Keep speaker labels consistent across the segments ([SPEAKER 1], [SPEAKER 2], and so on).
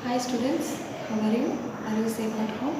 [SPEAKER 1] Hi students, how are you? Are you safe at home?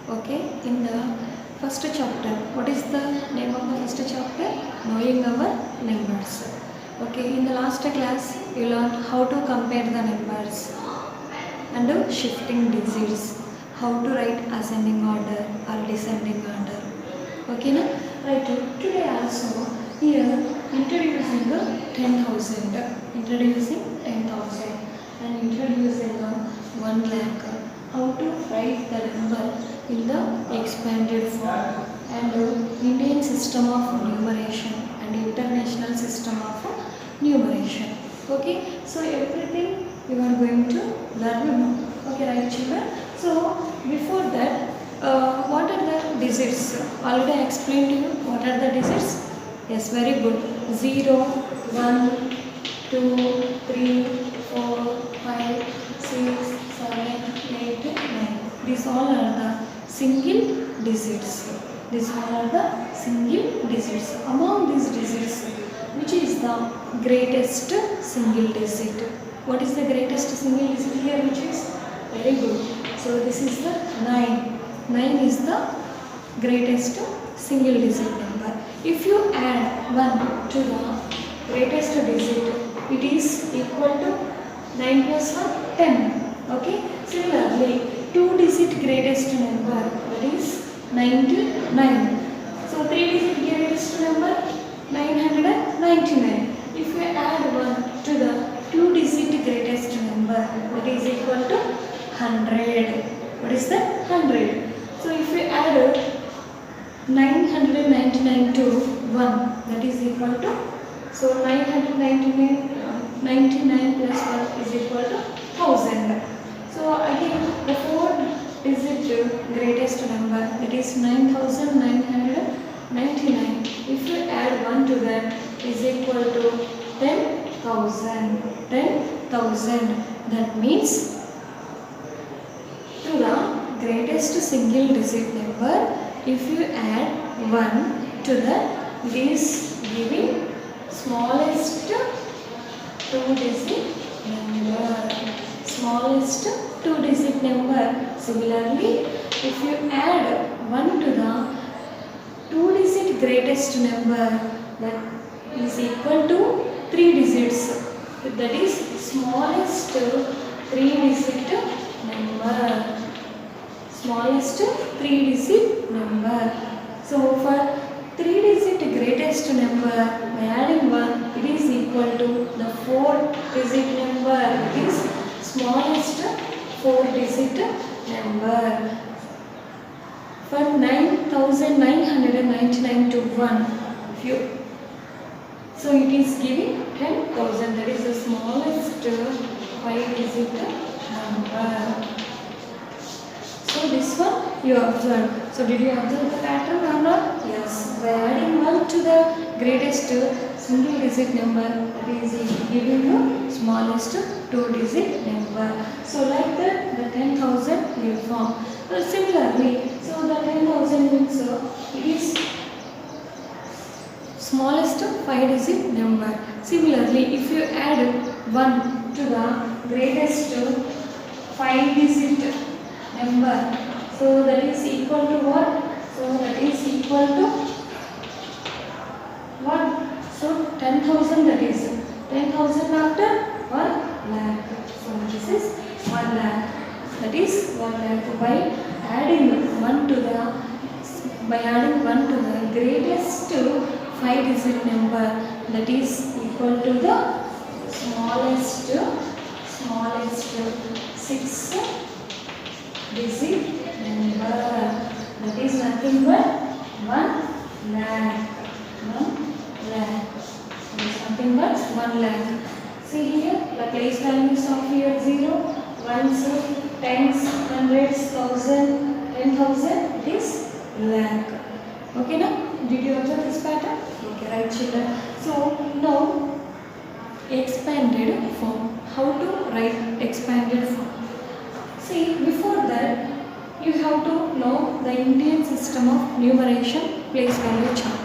[SPEAKER 1] Okay, in the first chapter, what is the name of the first chapter? Knowing our numbers. Okay, in the last class, you learned how to compare the numbers and shifting digits, how to write ascending order or descending order. Okay, now, right, today also, here, introducing the 10,000, introducing 10,000 and introducing 1 lakh, how to write the number in the expanded form and Indian system of numeration and international system of numeration. Okay, so everything you are going to learn now. Okay, right children? So before that, what are the digits? Already I explained to you what are the digits. Yes, very good. 0, 1, 2, 3, 4, 5, 6, 7, 8, 9. These all are the single digits. These all are the single digits. Among these digits, which is the greatest single digit? What is the greatest single digit here? Which is very good. So this is the 9. 9 is the greatest single digit number. If you add 1 to the greatest digit, it is equal to 9 plus 1, 10. Okay. Similarly, 2 digit greatest number, that is 99. So 3 digit greatest number, 999. If you add 1 to the 2 digit greatest number, that is equal to 100. What is that? 100. So if you add 999 to 1, that is equal to, so 999 plus 1 is equal to 1000. So again the 4 digit greatest number, that is 9999. If you add 1 to that, is equal to 10,000. 10,000. That means to the greatest single digit number, if you add 1 to that, it is giving smallest 2 digit number. Smallest 2 digit number. Similarly, if you add 1 to the 2 digit greatest number, that is equal to 3 digits. That is smallest 3 digit number. Smallest 3 digit number. So for 3 digit greatest number, by adding 1, it is equal to the 4 digit number. It is smallest 4 digit number. For 9,999 to 1, if you, so it is giving 10,000. That is the smallest 5 digit number. So this one you observed. So did you observe the pattern or not? Yes. By adding 1 to the greatest single digit number, that is giving you smallest 2 digit number. So like that, the 10,000 will form. Similarly, so the 10,000 means it is smallest 5 digit number. Similarly, if you add 1 to the greatest 5 digit number, so that is equal to what? So that is equal to what? So 10,000, that is 10,000 after 1 lakh. So this is 1 lakh. That is 1 lakh. By adding 1 to the greatest 5 digit number, that is equal to the smallest 6 digit number. That is nothing but 1 lakh. 1 lakh. That is nothing but 1 lakh. See here, the place values of here 0, 1s, 10s, 100s, 1000, 10,000. It is lakh. Okay now? Did you observe this pattern? Okay, right children. So now expanded form. How to write expanded form? See, before that, you have to know the Indian system of numeration place value chart.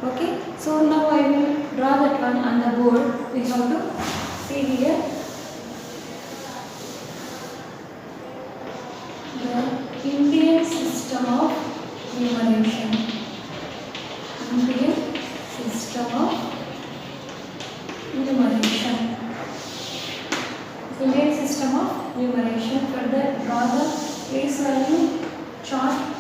[SPEAKER 1] Okay, so now I will draw that one on the board. We have to see here. system of numeration. For that, draw the place value chart.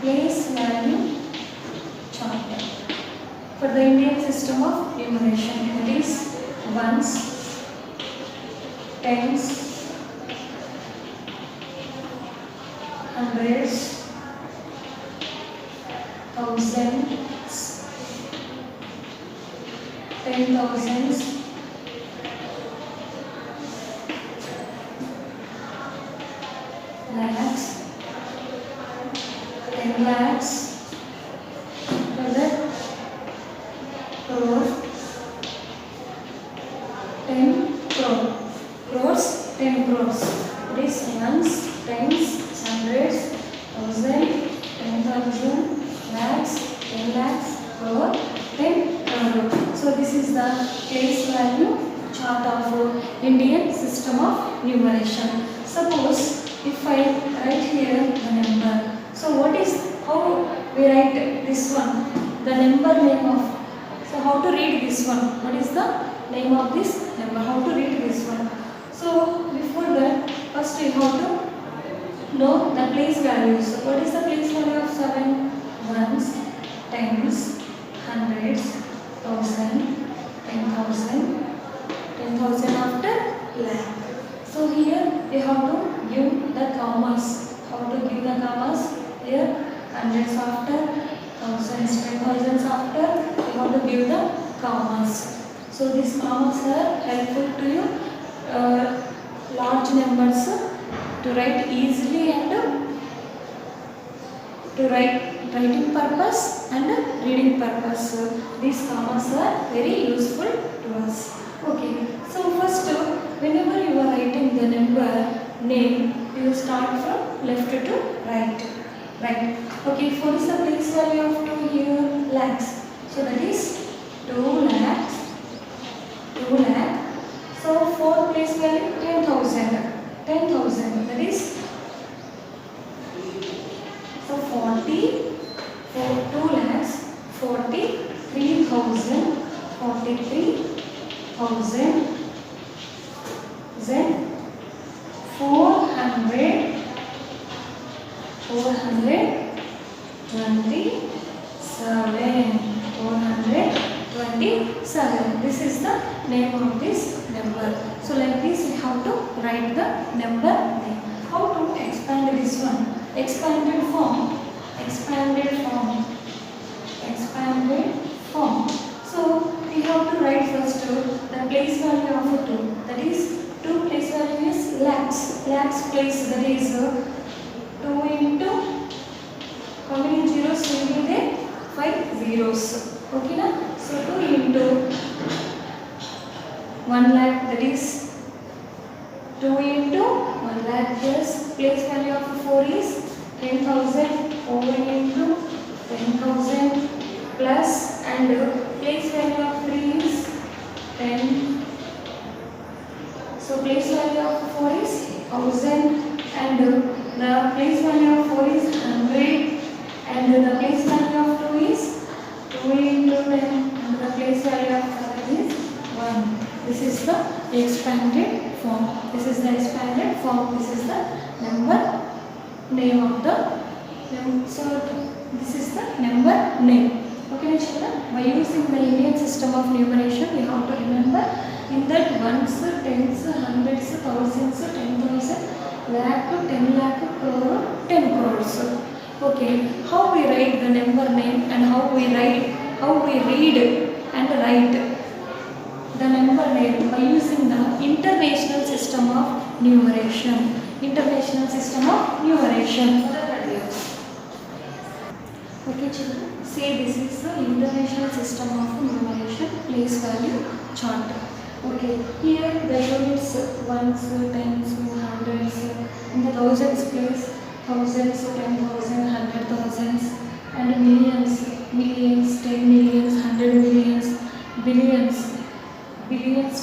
[SPEAKER 1] Place value chart for the Indian system of numeration. That is ones, tens, hundreds, thousands, 10,000s, lakhs, 10 lakhs, further crore, 10 crore, crores, 10 crores. It is ones, tens, hundreds, thousand, 10,000, lakhs, 10 lakhs, crore, 10 crore. So this is the place value chart of Indian system of numeration. Suppose if I write here the number, so what is, how we write this one, the number name of, so how to read this one, what is the name of this number, how to read this one. So before that, first we have to know the place values. So what is the place value of 7? Ones, tens, hundreds, thousand, 10,000, 10,000 after lakh. So here we have to give the commas. How to give the commas? Here hundreds after, thousands, 10,000s after, we have to give the commas. So these commas are helpful to you large numbers to write easily and to writing purpose and reading purpose. These commas are very useful to us. Okay, so first whenever you are writing the number name, you start from left to right. Right. Okay, what is the place value of 2 here? Lakhs. So that is 2 lakhs. 2 lakh. So for place value 10,000. 10,000. That is so 40 for 2 lakhs. 43,000. 43,000. Then 427. This is the name of this number. So like this we have to write the number name. How to expand this one? Expanded form. Expanded form. Expanded form. So we have to write first the place value of 2. That is 2 place value is lakhs. Lakhs place, that is 2 into, how many zeros will be there? 5 zeros. Okay na? So 2 into 1 lakh, that is 2 into 1 lakh plus place value of 4 is 10,000. 4 into 10,000 plus, and place value of 3 is 10. So place value of 4 is 1000, and the place value of 4 is 100, and the place value of 2 is 2 into 10, and the place value of 7 is 1. This is the expanded form. This is the expanded form. This is the number name of the number. So this is the number name. Okay, children. By using the Indian system of numeration, we have to remember in that ones, tens, hundreds, thousands, 10,000, lakh, 10 lakh, crore, 10 crores. Okay, how we write the number name and how we read and write the number name by using the International System of Numeration. International System of Numeration. Okay, children. Say this is the International System of Numeration place value chart. Okay, here the units ones, tens, hundreds, in the thousands place, thousands, 10,000, 100,000s, and millions, 10 millions, 100 millions, billions,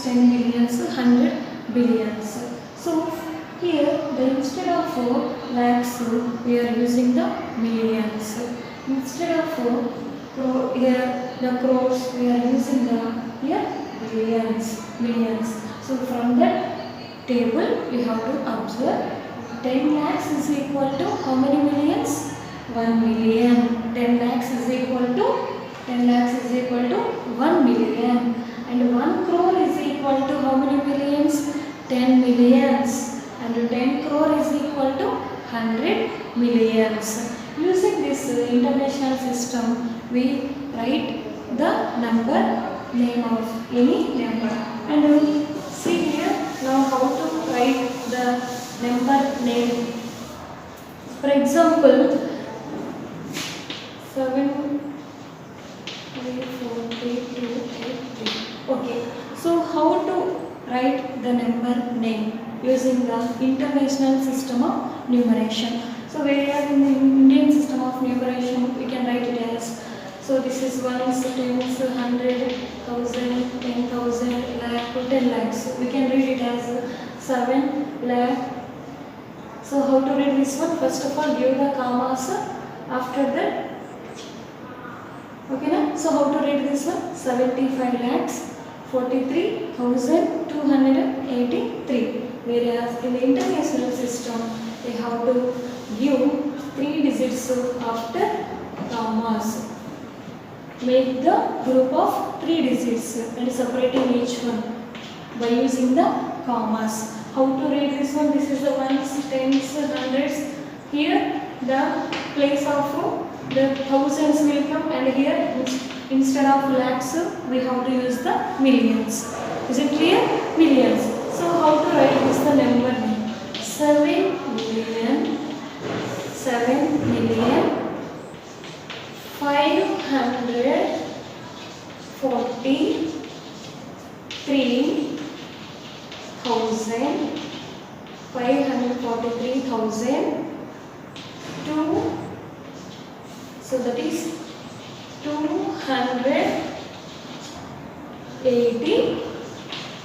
[SPEAKER 1] 10 billions, 100 billions. So here instead of lakhs we are using the millions. Instead of here the crores we are using the here billions. millions. So from that table you have to observe 10 lakhs is equal to how many millions? 1 million. 10 lakhs is equal to 1 million. And 1 crore is equal to how many millions? 10 millions. And 10 crore is equal to 100 millions. Using this international system, we write the number name of any number. And we see here now how to write the number name. For example, 7 3 4 3 2 8 3. Okay, so how to write the number name using the international system of numeration? So whereas in the Indian system of numeration we can write it as, so this is ones, tens, 100, 1000, 10,000, lakh to 10 lakhs. So we can read it as 7 lakh. So how to read this one? First of all, give the commas after that. Okay, na? So how to read this one? 75 lakhs 43,283. Whereas in the international system, they have to give 3 digits after commas. Make the group of 3 digits and separating each one by using the commas. How to read this one? This is the ones, tens, hundreds. Here the place of the thousands will come, and here instead of lakhs we have to use the millions. Is it clear? Millions. So how to write this the number name? 7 million 543,2, so that is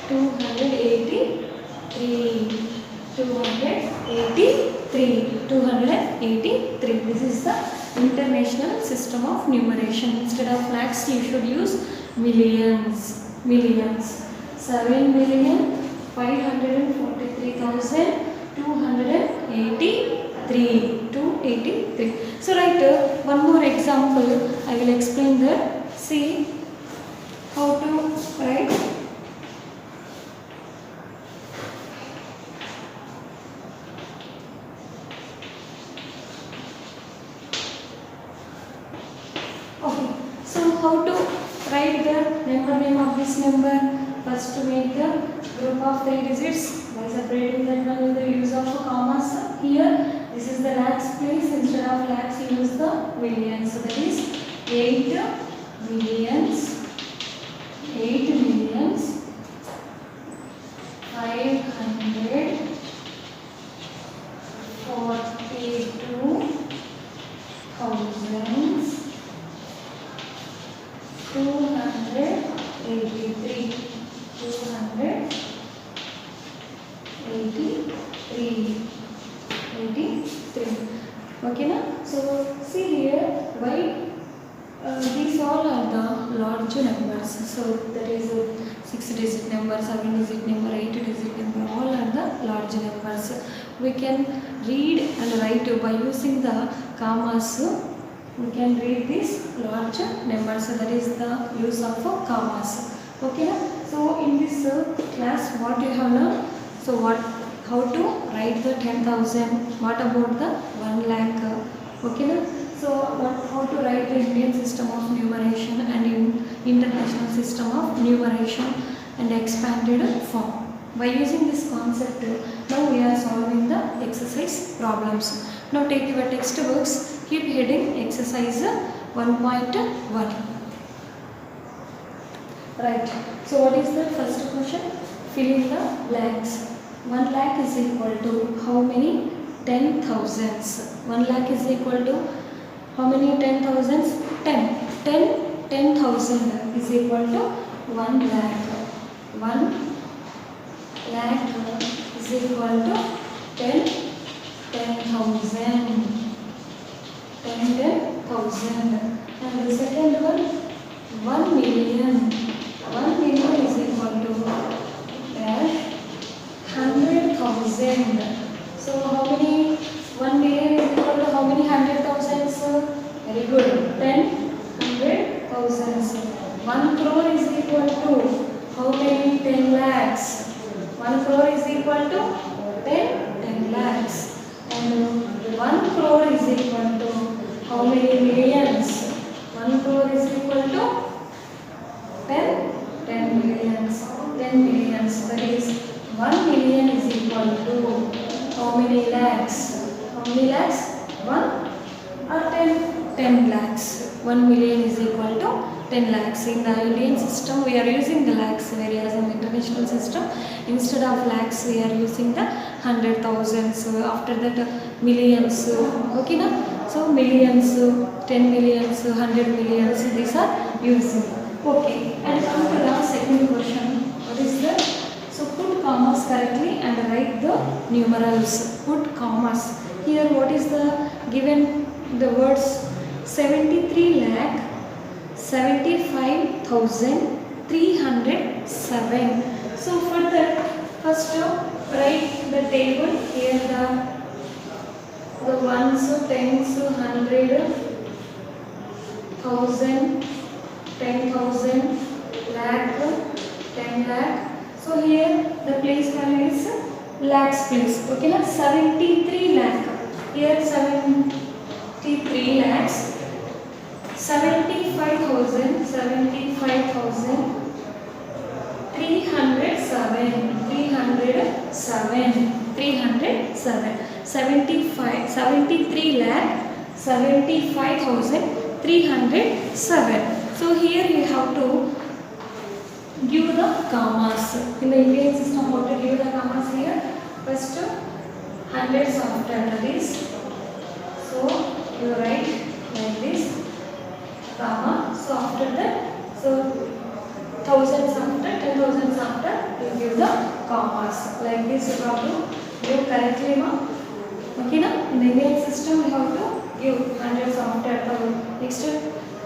[SPEAKER 1] 283. This is the international system of numeration. Instead of lakhs you should use millions. 7,543,283. So write one more example. I will explain that. See how to write. Okay, so how to write the number name of this number? First, to make the group of 3 digits by separating that one with the use of commas. Here, this is the lakhs place. Instead of lakhs, you use the millions. So that is 8 millions 542,283. Okay, na? So see here, why these all are the large numbers. So that is 6-digit number, 7-digit number, 8-digit number. All are the large numbers. We can read and write by using the commas. We can read these large numbers. So that is the use of commas. Okay, na? So in this class, what you have learned? So how to write the 10,000? What about the 1 lakh? Okay, na? So how to write the Indian system of numeration and international system of numeration and expanded form. By using this concept, now we are solving the exercise problems. Now take your textbooks, keep heading exercise 1.1. Right. So what is the first question? Fill in the blanks. 1 lakh is equal to how many 10,000s? 1 lakh is equal to how many 10,000s? 10,000 is equal to 1 lakh. 1 lakh is equal to 10,000. And the second one, 1 million. 1 million is equal to lakhs. 1 crore is equal to 10 lakhs. And 1 crore is equal to how many millions? 1 crore is equal to 10 millions. 10 millions. That is 1 million is equal to how many lakhs? How many lakhs? 1 or 10? 10 lakhs. 1 million is equal to 10 lakhs. In the Indian system, we are using the lakhs, whereas in the international system, instead of lakhs, we are using the 100,000. So after that, millions. Okay, na? So millions, 10 millions, 100 millions. These are using. Okay. And come to the second question. What is that? So put commas correctly and write the numerals. Put commas. Here, what is the given? The words 73 lakh 75,307. So for that, first write the table. Here the ones, tens, 100, 1000, 10,000, lakh, 10 lakh. So here the place value is lakhs place. Okay, na? 73 lakh. Here 73 lakhs. 75,000, 75,000, 307, 307, 307, 73 lakh, 75,307. So here you have to give the commas. In the Indian system, how to give the commas here? First, hundreds after, that is, so you write like this, comma. So after that, so thousands after, 10,000s after, you give the commas. Like this you have to give correctly, ma. Okay, na? In the Indian system, you have to give hundreds after, next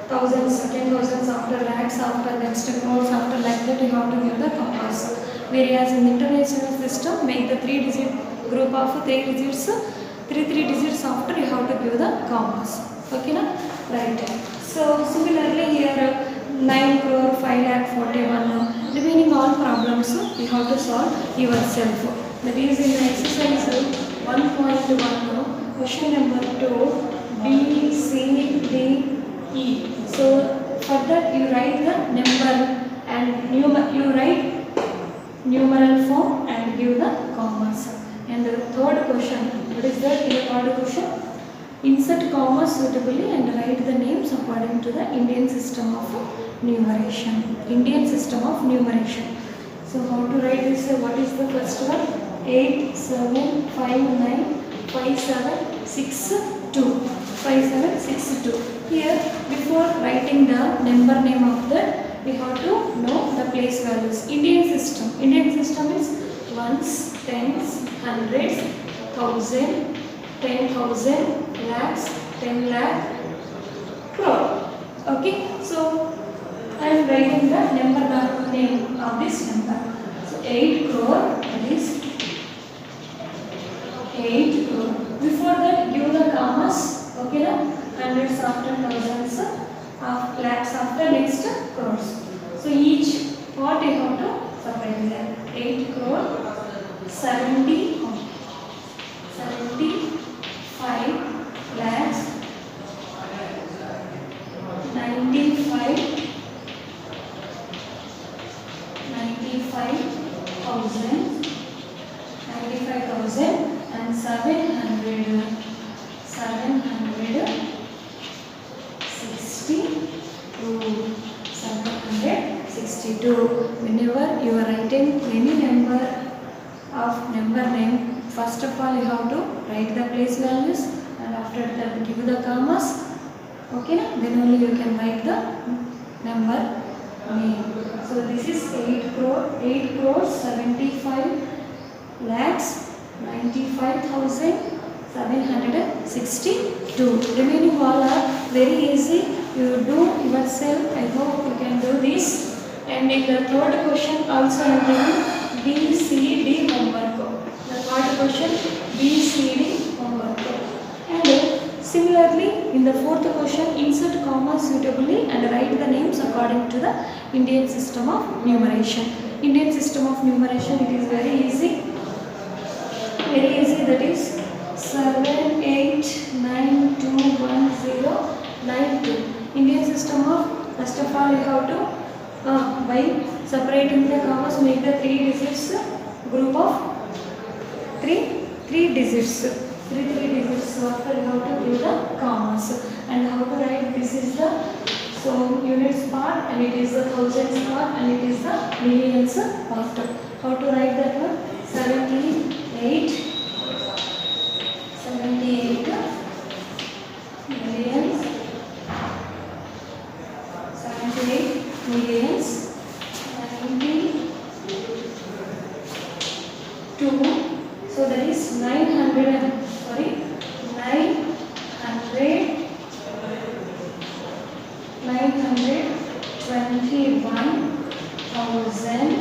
[SPEAKER 1] thousands, 10,000s after, lakhs after, next crores after, like that you have to give the commas. Whereas in the international system, make the 3-digit group of 3 digits, 3 digits after you have to give the commas. Okay, na? Right. So similarly here 9 crore 5 lakh 41, remaining all problems you have to solve yourself. That is in the exercise 1.1, question number 2, B, C, D, E. So for that you write the number and you write numeral form and give the commas. And the third question, what is that in the third question? Insert commas suitably and write the names according to the Indian system of numeration. Indian system of numeration. So how to write this? What is the first one? 8, 7, 5, 9, 5, 7, 6, 2. 5, 7, 6, 2. Here, before writing the number name of that, we have to know the place values. Indian system. Indian system is ones, tens, hundreds, thousand, 10,000, lakhs, 10 lakh, crore. Okay, so I am writing the number name of this number. So 8 crore, that is 8 crore. Before that, give the commas. Okay, na? Hundreds after, thousands, lakhs after, next crores. So each part you have to separate that. 8 crore, 75 lakhs, 95,000 and 762. Whenever you are writing any number of number name, first of all you have to write the place values and after that give the commas. Okay, then only you can write the number name. So this is 8 crore 75 lakhs 95,762. Remaining all are very easy. You do yourself. I hope you can do this. And in the third question also I am giving B, C, D homework. The third question B, C, D homework. And Similarly, in the fourth question, insert commas suitably and write the names according to the Indian system of numeration. Indian system of numeration, it is very easy. Very easy, that is 7, 8, 9, 2, 1, 0, 9, 2. Indian system of, first of all, you have to, by separating the commas, make the 3 digits group of 3 digits. 3 digits. So after you have to give the commas and how to write. This is the units part and it is the thousands part and it is the millions part. How to write that one? 78 millions, 78 millions, 92. So that is 900. Sorry, 921 thousands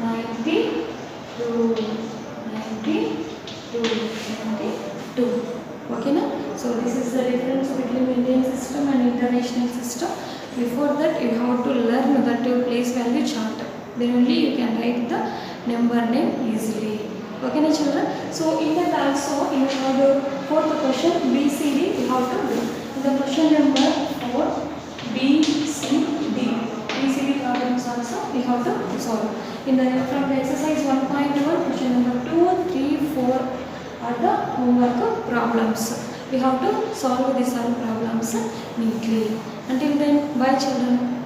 [SPEAKER 1] 92. Okay, na? So this is the difference between Indian system and international system. Before that, you have to learn that place value chart. Then only you can write the number name easily. Okay, na children? So in that also, in the fourth question, BCD you have to do. In the question number 4, BCD problems also you have to solve. In the from the exercise 1.1, question number 2, 3, 4 are the homework problems. We have to solve these all problems neatly. Until then, bye children.